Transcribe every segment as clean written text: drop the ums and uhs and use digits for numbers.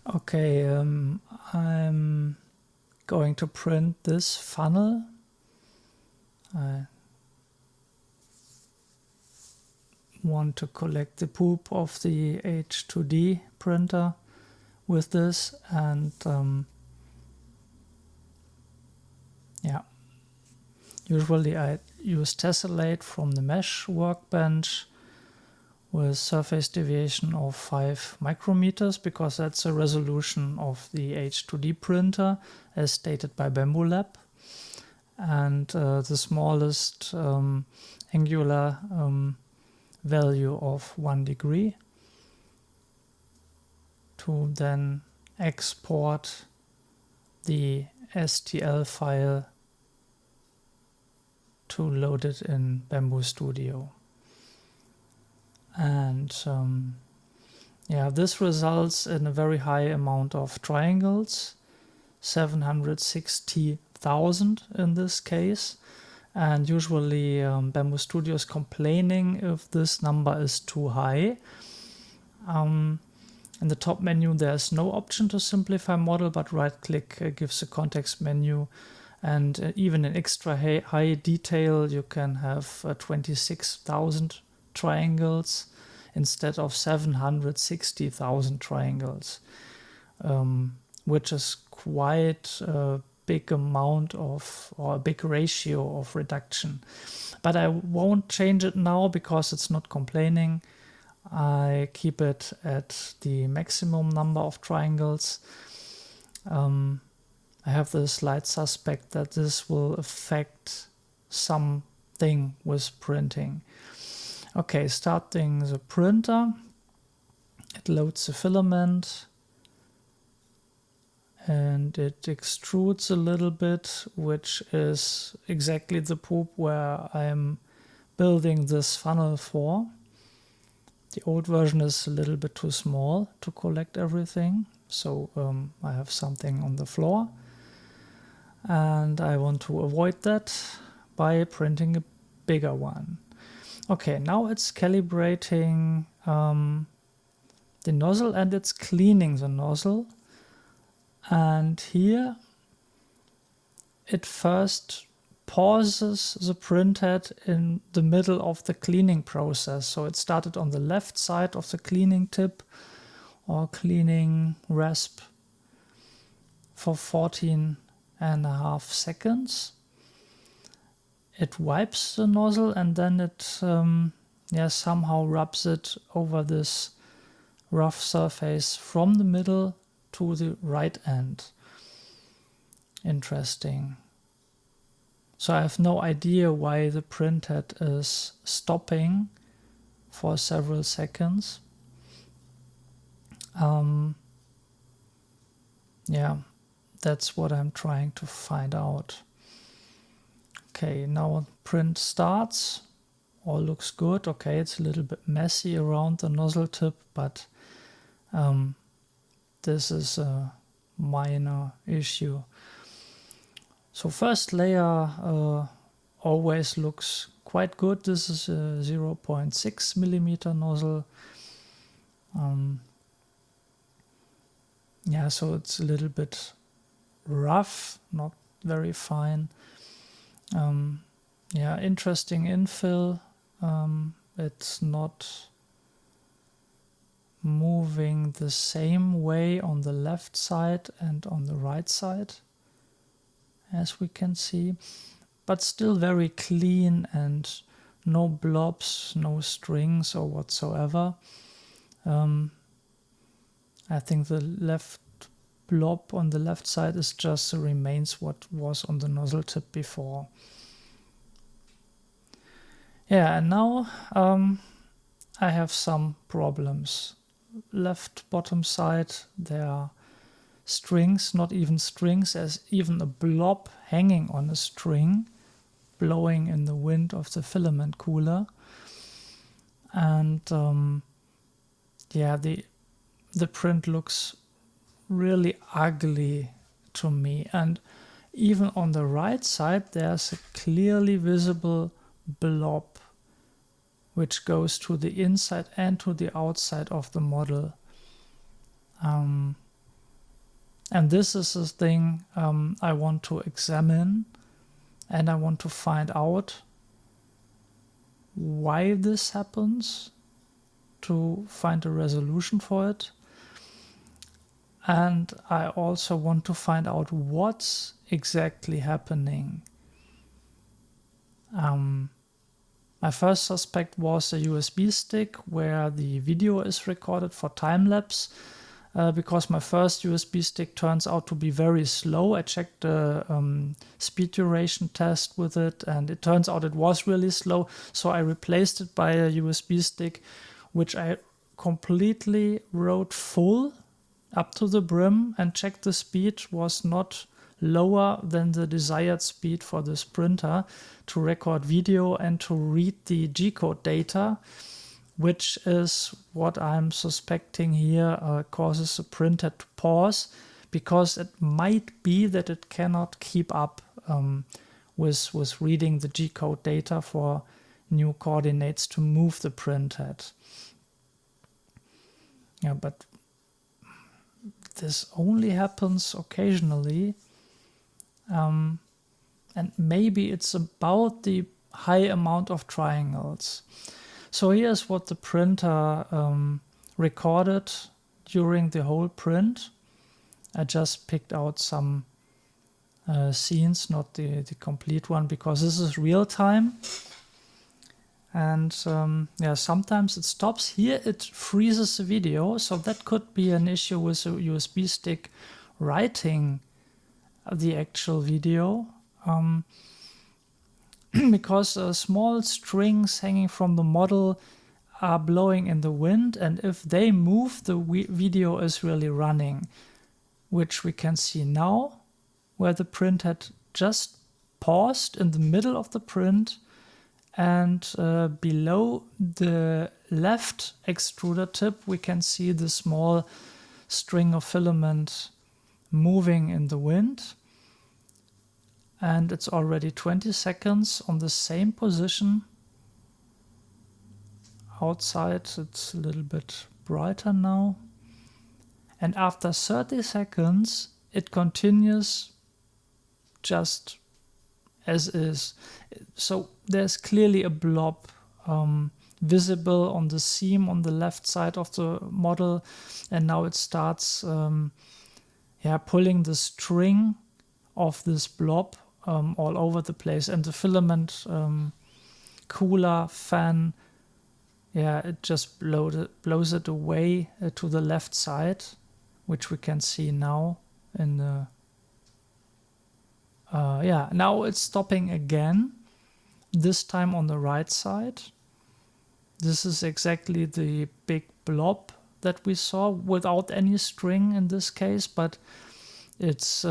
Okay, I'm going to print this funnel. I want to collect the poop of the H2D printer with this, and yeah, usually I use tessellate from the mesh workbench with surface deviation of 5 micrometers, because that's the resolution of the H2D printer as stated by BambuLab, and the smallest angular value of 1 degree, to then export the STL file to load it in Bambu Studio. And yeah, this results in a very high amount of triangles, 760,000 in this case. And usually Bambu Studio is complaining if this number is too high. In the top menu there's no option to simplify model, but right click gives a context menu, and even in extra high detail you can have 26,000 triangles instead of 760,000 triangles, which is quite a big amount of, or a big ratio of reduction. But I won't change it now because it's not complaining. I keep it at the maximum number of triangles. I have the slight suspect that this will affect something with printing. Okay, starting the printer. It loads the filament and it extrudes a little bit, which is exactly the poop where I'm building this funnel for. The old version is a little bit too small to collect everything, so I have something on the floor, and I want to avoid that by printing a bigger one. Okay, now it's calibrating the nozzle and it's cleaning the nozzle, and here it first pauses the printhead in the middle of the cleaning process. So it started on the left side of the cleaning tip or cleaning rasp for 14.5 seconds. It wipes the nozzle and then it somehow rubs it over this rough surface from the middle to the right end. Interesting. So I have no idea why the printhead is stopping for several seconds. Yeah, that's what I'm trying to find out. Okay, now print starts. All looks good. Okay, it's a little bit messy around the nozzle tip, but this is a minor issue. So first layer always looks quite good. This is a 0.6 millimeter nozzle. Yeah, so it's a little bit rough, not very fine. Yeah, interesting infill. It's not moving the same way on the left side and on the right side, as we can see, but still very clean and no blobs, no strings or whatsoever. I think the left blob on the left side is just the remains what was on the nozzle tip before. Yeah, and now I have some problems. Left bottom side, there are strings, not even strings, as even a blob hanging on a string, blowing in the wind of the filament cooler. And yeah, the print looks really ugly to me. And even on the right side, there's a clearly visible blob which goes to the inside and to the outside of the model. And this is the thing I want to examine, and I want to find out why this happens, to find a resolution for it. And I also want to find out what's exactly happening. My first suspect was a USB stick where the video is recorded for time-lapse, because my first USB stick turns out to be very slow. I checked the speed duration test with it, and it turns out it was really slow, so I replaced it by a USB stick which I completely wrote full up to the brim and checked the speed was not lower than the desired speed for this printer to record video and to read the G-code data, which is what I'm suspecting here causes the printer to pause, because it might be that it cannot keep up with reading the G-code data for new coordinates to move the printhead. Yeah, but this only happens occasionally, and maybe it's about the high amount of triangles. So here's what the printer recorded during the whole print. I just picked out some scenes, not the complete one, because this is real time. And yeah, sometimes it stops. Here it freezes the video, so that could be an issue with a USB stick writing the actual video. Because small strings hanging from the model are blowing in the wind, and if they move, the video is really running, which we can see now, where the print had just paused in the middle of the print, and below the left extruder tip we can see the small string of filament moving in the wind. And it's already 20 seconds on the same position. Outside it's a little bit brighter now. And after 30 seconds it continues just as is. So there's clearly a blob visible on the seam on the left side of the model, and now it starts pulling the string of this blob all over the place, and the filament cooler fan, it just blows it away to the left side, which we can see now in the now it's stopping again, this time on the right side. This is exactly the big blob that we saw without any string in this case, but it's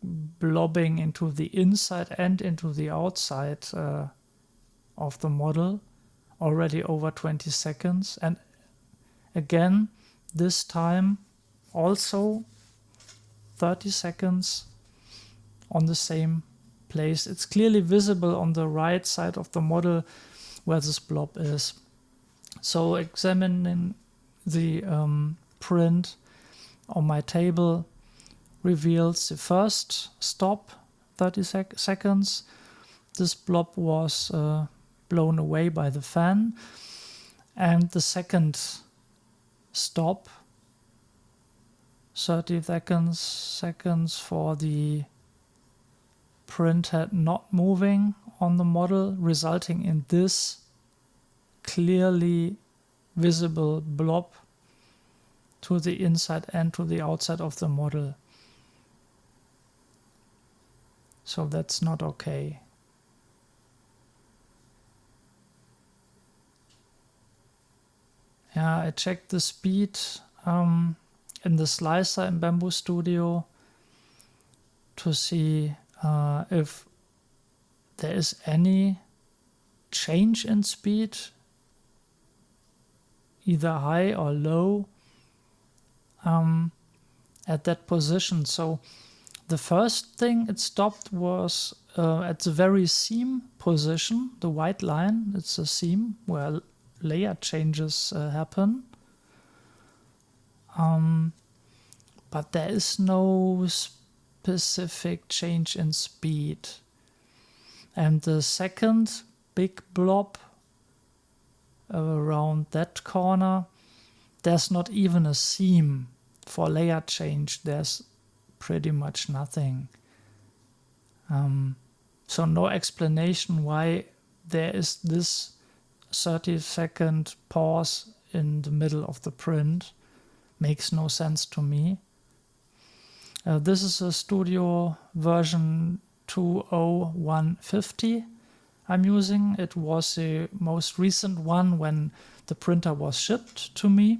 blobbing into the inside and into the outside of the model already over 20 seconds. And again, this time also 30 seconds on the same place. It's clearly visible on the right side of the model where this blob is. So examining the print on my table reveals the first stop, 30 seconds. This blob was blown away by the fan. And the second stop, 30 seconds for the printhead not moving on the model, resulting in this clearly visible blob to the inside and to the outside of the model. So that's not okay. Yeah, I checked the speed in the slicer in Bambu Studio to see if there is any change in speed, either high or low, at that position. So the first thing it stopped was at the very seam position, the white line. It's a seam where layer changes happen. but there is no specific change in speed. And the second big blob around that corner, there's not even a seam for layer change. There's pretty much nothing. So no explanation why there is this 30-second pause in the middle of the print. Makes no sense to me. This is a Studio version 20150 I'm using. It was the most recent one when the printer was shipped to me.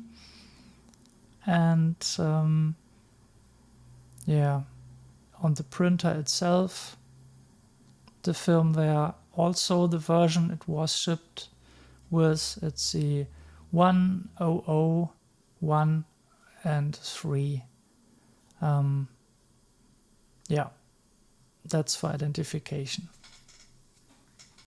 And yeah, on the printer itself, the firmware, also the version it was shipped with, it's the 1001 and 3. Yeah, that's for identification.